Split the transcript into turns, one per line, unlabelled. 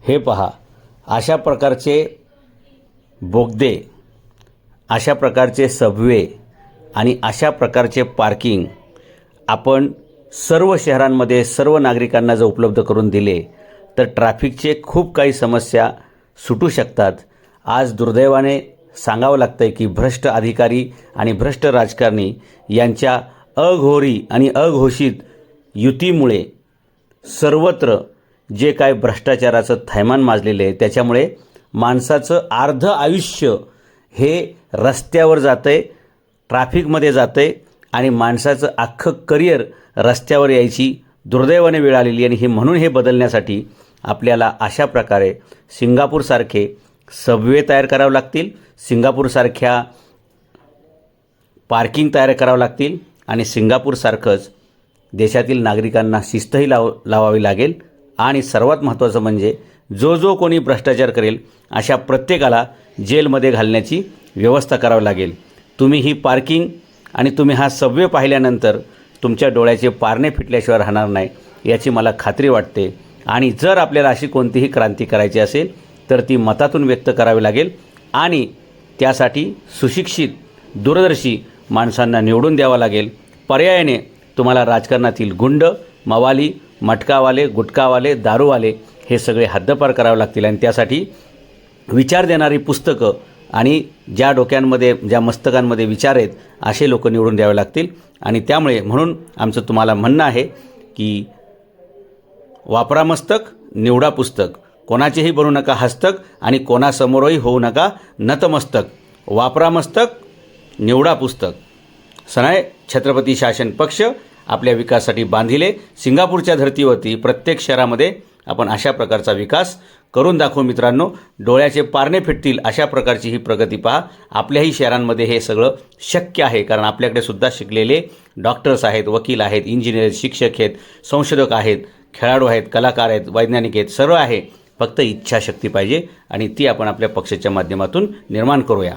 हे पहा, अशा प्रकारचे बोगदे, अशा प्रकारचे सबवे आणि अशा प्रकारचे पार्किंग आपण सर्व शहरांमध्ये सर्व नागरिकांना जर उपलब्ध करून दिले तर ट्रॅफिकचे खूप काही समस्या सुटू शकतात. आज दुर्दैवाने सांगावं लागतं आहे की भ्रष्ट अधिकारी आणि भ्रष्ट राजकारणी यांच्या अघोरी आणि अघोषित युतीमुळे सर्वत्र जे काय भ्रष्टाचाराचं थैमान माजलेलं आहे त्याच्यामुळे माणसाचं अर्ध आयुष्य हे रस्त्यावर जातं आहे, ट्रॅफिकमध्ये जातं आहे आणि माणसाचं अख्खं करिअर रस्त्यावर यायची दुर्दैवाने वेळ आलेली. आणि म्हणून हे बदलण्यासाठी आपल्याला अशा प्रकारे सिंगापूरसारखे सबवे तयार करावे लागतील, सिंगापूरसारख्या पार्किंग तयार करावं लागतील आणि सिंगापूरसारखंच देशातील नागरिकांना शिस्तही लावावी लागेल. आणि सर्वात महत्त्वाचं म्हणजे जो कोणी भ्रष्टाचार करेल अशा प्रत्येकाला जेलमध्ये घालण्याची व्यवस्था करावी लागेल. तुम्ही ही पार्किंग आणि तुम्ही हा सबवे पाहिल्यानंतर तुमच्या डोळ्याचे पारणे फिटल्याशिवाय राहणार नाही याची मला खात्री वाटते. आणि जर आपल्याला अशी कोणतीही क्रांती करायची असेल तर ती मतातून व्यक्त करावी लागेल आणि त्यासाठी सुशिक्षित दूरदर्शी माणसांना निवडून द्यावं लागेल. पर्यायाने तुम्हाला राजकारणातील गुंड, मवाली, मटकावाले, गुटखावाले, दारूवाले हे सगळे हद्दपार करावे लागतील. आणि त्यासाठी विचार देणारी पुस्तकं आणि ज्या डोक्यांमध्ये ज्या मस्तकांमध्ये विचार आहेत असे लोक निवडून द्यावे लागतील. आणि त्यामुळे म्हणून आमचं तुम्हाला म्हणणं आहे की वापरा मस्तक, निवडा पुस्तक, कोणाचेही बनू नका हस्तक आणि कोणासमोरही होऊ नका नतमस्तक. वापरा मस्तक, निवडा पुस्तक. सनाय छत्रपती शासन पक्ष आपल्या विकासासाठी बांधिले. सिंगापूरच्या धर्तीवरती प्रत्येक शहरामध्ये आपण अशा प्रकारचा विकास करून दाखवू मित्रांनो. डोळ्याचे पारणे फिटतील अशा प्रकारची ही प्रगती पहा. आपल्याही शहरांमध्ये हे सगळं शक्य आहे कारण आपल्याकडे सुद्धा शिकलेले डॉक्टर्स आहेत, वकील आहेत, इंजिनियर, शिक्षक आहेत, संशोधक आहेत, खेळाडू आहेत, कलाकार आहेत, वैज्ञानिक आहेत, सर्व आहे. फक्त इच्छाशक्ती पाहिजे आणि ती आपण आपल्या पक्षाच्या माध्यमातून निर्माण करूया.